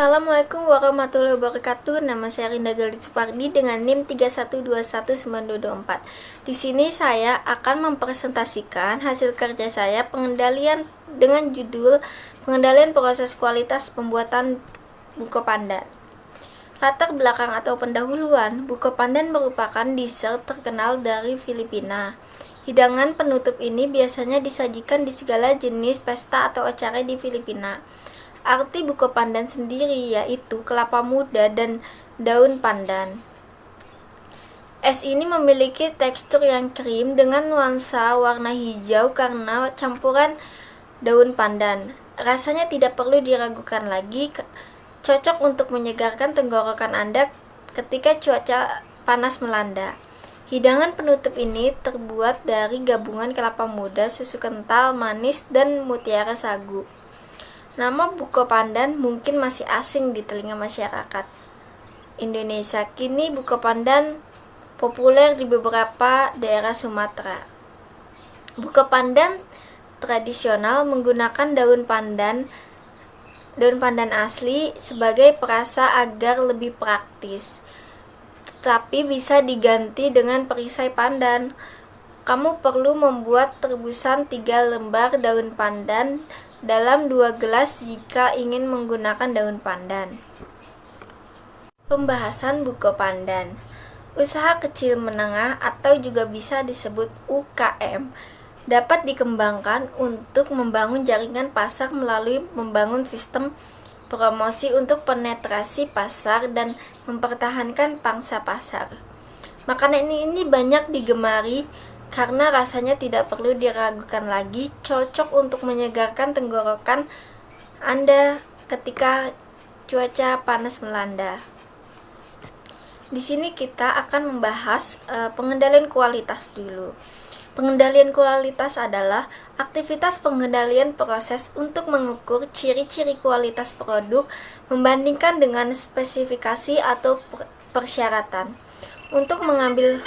Assalamualaikum warahmatullahi wabarakatuh. Nama saya Rinda Galit Supardi dengan NIM 31219224. Di sini saya akan mempresentasikan hasil kerja saya pengendalian dengan judul pengendalian proses kualitas pembuatan buko pandan. Latar belakang atau pendahuluan, buko pandan merupakan dessert terkenal dari Filipina. Hidangan penutup ini biasanya disajikan di segala jenis pesta atau acara di Filipina. Arti buko pandan sendiri yaitu kelapa muda dan daun pandan. Es ini memiliki tekstur yang krim dengan nuansa warna hijau karena campuran daun pandan. Rasanya tidak perlu diragukan lagi, cocok untuk menyegarkan tenggorokan Anda ketika cuaca panas melanda. Hidangan penutup ini terbuat dari gabungan kelapa muda, susu kental, manis, dan mutiara sagu. Nama buko pandan mungkin masih asing di telinga masyarakat Indonesia. Kini buko pandan populer di beberapa daerah Sumatera. Buko pandan tradisional menggunakan daun pandan asli sebagai perasa agar lebih praktis, tetapi bisa diganti dengan perisai pandan. Kamu perlu membuat tebusan 3 lembar daun pandan dalam 2 gelas jika ingin menggunakan daun pandan. Pembahasan buko pandan. Usaha kecil menengah atau juga bisa disebut UKM dapat dikembangkan untuk membangun jaringan pasar melalui membangun sistem promosi untuk penetrasi pasar dan mempertahankan pangsa pasar. Makanan ini banyak digemari karena rasanya tidak perlu diragukan lagi, cocok untuk menyegarkan tenggorokan Anda ketika cuaca panas melanda. Di sini kita akan membahas pengendalian kualitas dulu. Pengendalian kualitas adalah aktivitas pengendalian proses untuk mengukur ciri-ciri kualitas produk membandingkan dengan spesifikasi atau persyaratan untuk mengambil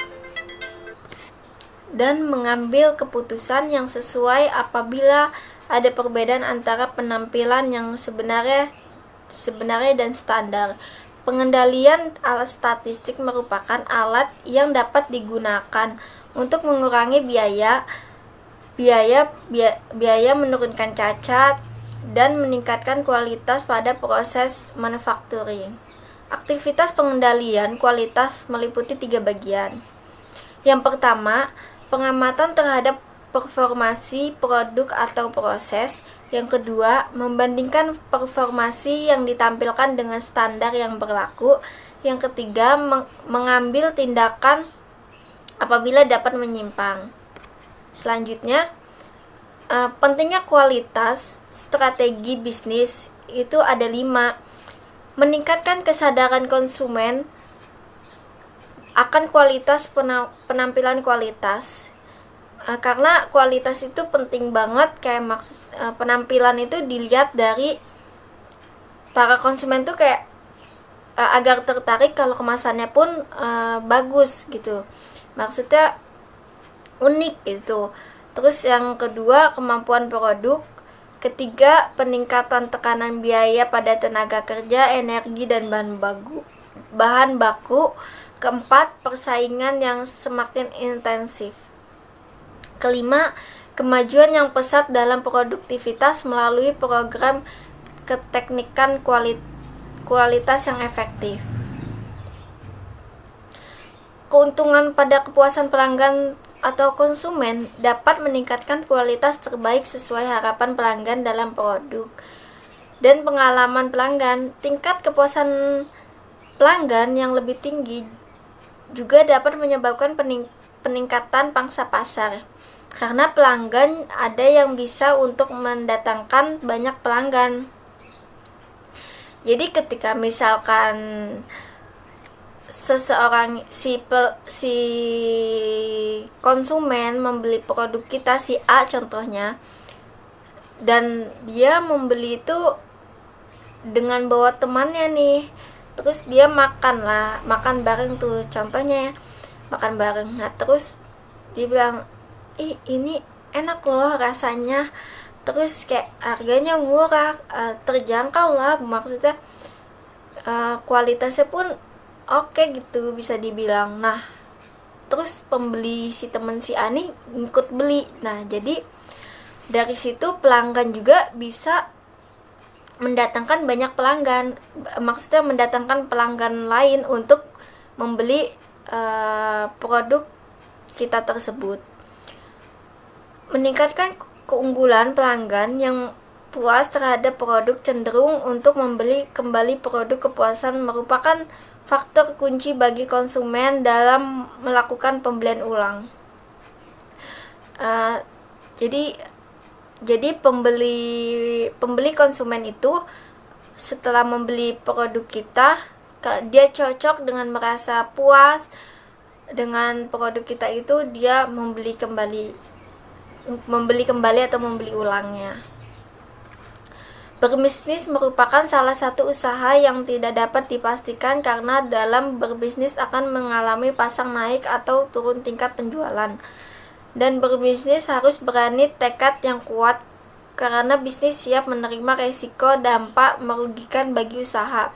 keputusan yang sesuai apabila ada perbedaan antara penampilan yang sebenarnya dan standar. Pengendalian alat statistik merupakan alat yang dapat digunakan untuk mengurangi biaya menurunkan cacat dan meningkatkan kualitas pada proses manufacturing. Aktivitas pengendalian kualitas meliputi 3 bagian. Yang pertama, pengamatan terhadap performasi produk atau proses. Yang kedua, membandingkan performasi yang ditampilkan dengan standar yang berlaku. Yang ketiga, mengambil tindakan apabila dapat menyimpang. Selanjutnya, pentingnya kualitas strategi bisnis itu ada 5. Meningkatkan kesadaran konsumen akan kualitas penampilan kualitas, karena kualitas itu penting banget. Kayak penampilan itu dilihat dari para konsumen tuh kayak agar tertarik kalau kemasannya pun bagus gitu, maksudnya unik gitu. Terus yang kedua, kemampuan produk. Ketiga, peningkatan tekanan biaya pada tenaga kerja, energi, dan bahan baku. Keempat, persaingan yang semakin intensif. Kelima, kemajuan yang pesat dalam produktivitas melalui program keteknikan kualitas yang efektif. Keuntungan pada kepuasan pelanggan atau konsumen dapat meningkatkan kualitas terbaik sesuai harapan pelanggan dalam produk dan pengalaman pelanggan. Tingkat kepuasan pelanggan yang lebih tinggi juga dapat menyebabkan peningkatan pangsa pasar, karena pelanggan ada yang bisa untuk mendatangkan banyak pelanggan. Jadi ketika misalkan seseorang si konsumen membeli produk kita, si A contohnya, dan dia membeli itu dengan bawa temannya nih, terus dia makan bareng tuh, contohnya ya, makan bareng. Nah terus dia bilang, ini enak loh rasanya, terus kayak harganya murah, terjangkau lah, maksudnya kualitasnya pun oke gitu bisa dibilang. Nah, terus pembeli si temen si Ani ikut beli. Nah, jadi dari situ pelanggan juga bisa mendatangkan banyak pelanggan, maksudnya mendatangkan pelanggan lain untuk membeli produk kita tersebut. Meningkatkan keunggulan pelanggan yang puas terhadap produk cenderung untuk membeli kembali. Produk kepuasan merupakan faktor kunci bagi konsumen dalam melakukan pembelian ulang. Jadi pembeli konsumen itu setelah membeli produk kita, dia cocok dengan merasa puas dengan produk kita itu, dia membeli kembali atau membeli ulangnya. Berbisnis merupakan salah satu usaha yang tidak dapat dipastikan karena dalam berbisnis akan mengalami pasang naik atau turun tingkat penjualan. Dan berbisnis harus berani tekad yang kuat karena bisnis siap menerima resiko dampak merugikan bagi usaha.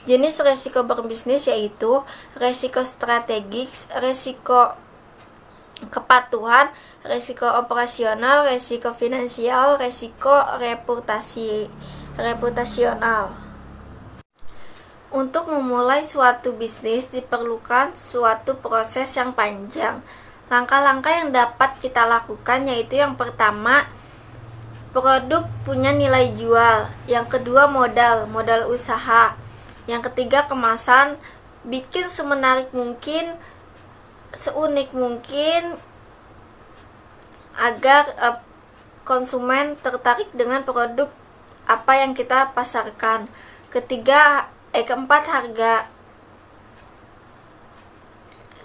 Jenis resiko berbisnis yaitu resiko strategis, resiko kepatuhan, resiko operasional, resiko finansial, resiko reputasional. Untuk memulai suatu bisnis diperlukan suatu proses yang panjang. Langkah-langkah yang dapat kita lakukan yaitu yang pertama, produk punya nilai jual. Yang kedua, modal usaha. Yang ketiga, kemasan, bikin semenarik mungkin, seunik mungkin agar konsumen tertarik dengan produk apa yang kita pasarkan. Keempat, harga.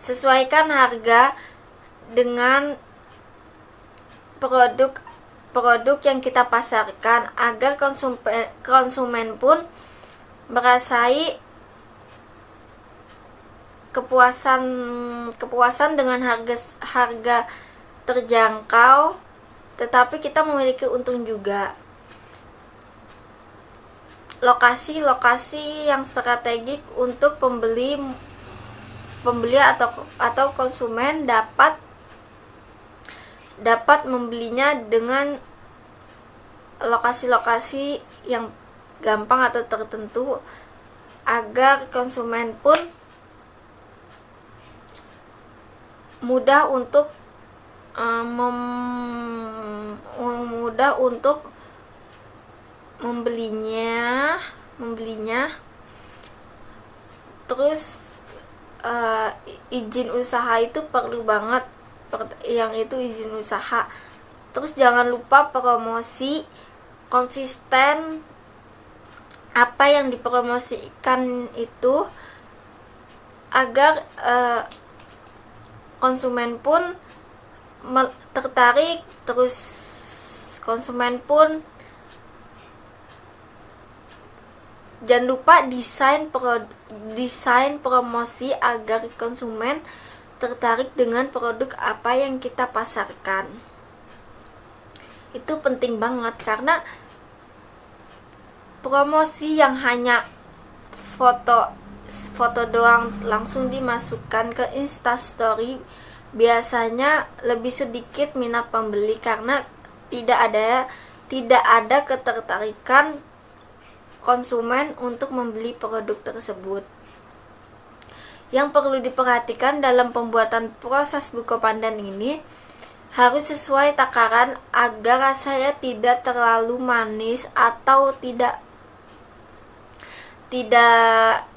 Sesuaikan harga dengan produk yang kita pasarkan agar konsumen pun merasai kepuasan dengan harga terjangkau, tetapi kita memiliki untung juga. Lokasi yang strategik untuk pembeli atau konsumen dapat membelinya dengan lokasi-lokasi yang gampang atau tertentu agar konsumen pun mudah untuk membelinya. Terus izin usaha itu perlu banget, yang itu izin usaha. Terus jangan lupa promosi, konsisten apa yang dipromosikan itu agar konsumen pun tertarik. Terus konsumen pun jangan lupa desain promosi agar konsumen tertarik dengan produk apa yang kita pasarkan. Itu penting banget karena promosi yang hanya foto doang langsung dimasukkan ke Instastory biasanya lebih sedikit minat pembeli karena tidak ada ketertarikan konsumen untuk membeli produk tersebut. Yang perlu diperhatikan dalam pembuatan proses buko pandan ini harus sesuai takaran agar rasanya tidak terlalu manis atau tidak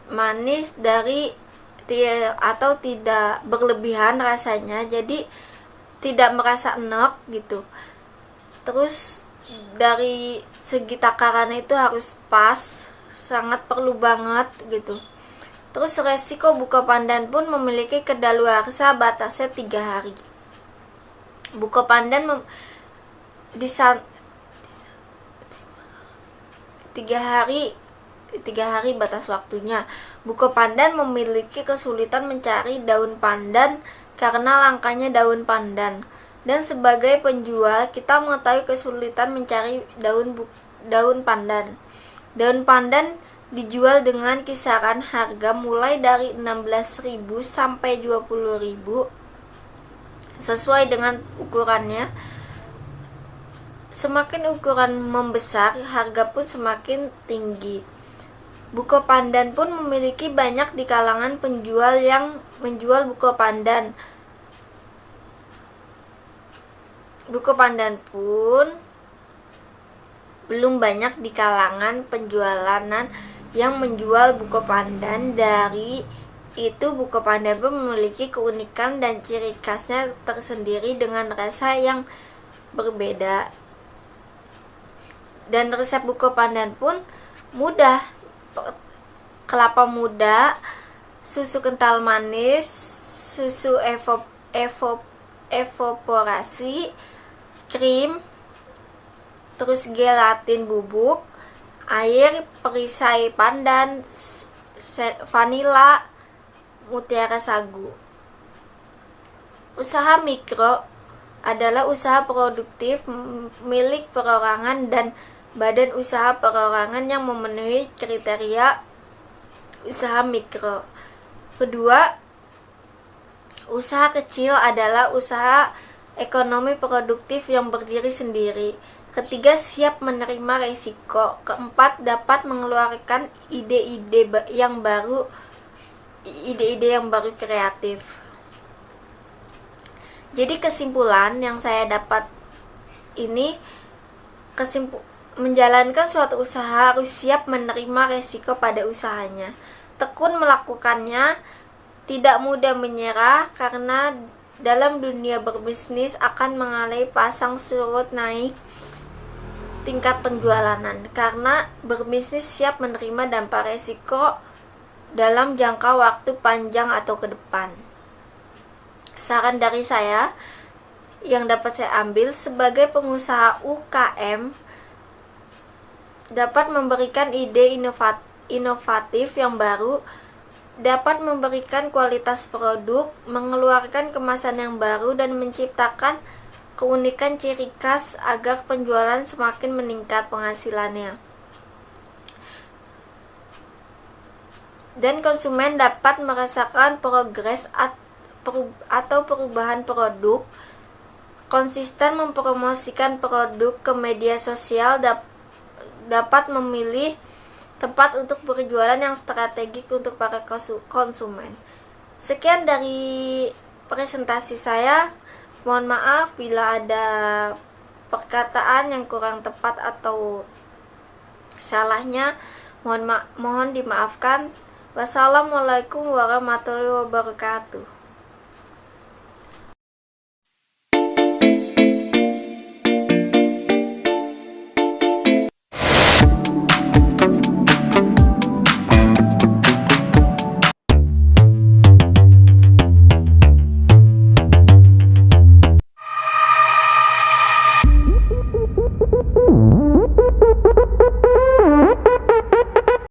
manis atau tidak berlebihan rasanya, jadi tidak merasa enak gitu. Terus dari segi takaran itu harus pas, sangat perlu banget gitu. Terus resiko buko pandan pun memiliki kedaluarsa batasnya 3 hari. Buko pandan 3 hari batas waktunya. Buko pandan memiliki kesulitan mencari daun pandan karena langkanya daun pandan. Dan sebagai penjual, kita mengetahui kesulitan mencari daun pandan. Daun pandan dijual dengan kisaran harga mulai dari 16.000 sampai 20.000 sesuai dengan ukurannya. Semakin ukuran membesar, harga pun semakin tinggi. Buko pandan pun memiliki banyak di kalangan penjual yang menjual buko pandan. Buko pandan pun belum banyak di kalangan penjualan yang menjual buko pandan. Dari itu, buko pandan pun memiliki keunikan dan ciri khasnya tersendiri dengan rasa yang berbeda. Dan resep buko pandan pun mudah. Kelapa muda, susu kental manis, susu evaporasi, krim, terus gelatin bubuk, air, perisai pandan, vanila, mutiara sagu. Usaha mikro adalah usaha produktif milik perorangan dan badan usaha perorangan yang memenuhi kriteria usaha mikro. Kedua, usaha kecil adalah usaha ekonomi produktif yang berdiri sendiri. Ketiga, siap menerima risiko. Keempat, dapat mengeluarkan ide-ide yang baru kreatif. Jadi kesimpulan yang saya dapat ini, menjalankan suatu usaha harus siap menerima resiko pada usahanya, tekun melakukannya, tidak mudah menyerah, karena dalam dunia berbisnis akan mengalami pasang surut naik tingkat penjualanan. Karena berbisnis siap menerima dampak resiko dalam jangka waktu panjang atau ke depan. Saran dari saya yang dapat saya ambil sebagai pengusaha UKM, dapat memberikan ide inovatif yang baru, dapat memberikan kualitas produk, mengeluarkan kemasan yang baru, dan menciptakan keunikan ciri khas agar penjualan semakin meningkat penghasilannya. Dan konsumen dapat merasakan progres atau perubahan produk, konsisten mempromosikan produk ke media sosial, dapat memilih tempat untuk berjualan yang strategik untuk para konsumen. Sekian dari presentasi saya. Mohon maaf bila ada perkataan yang kurang tepat atau salahnya. Mohon dimaafkan. Wassalamualaikum warahmatullahi wabarakatuh.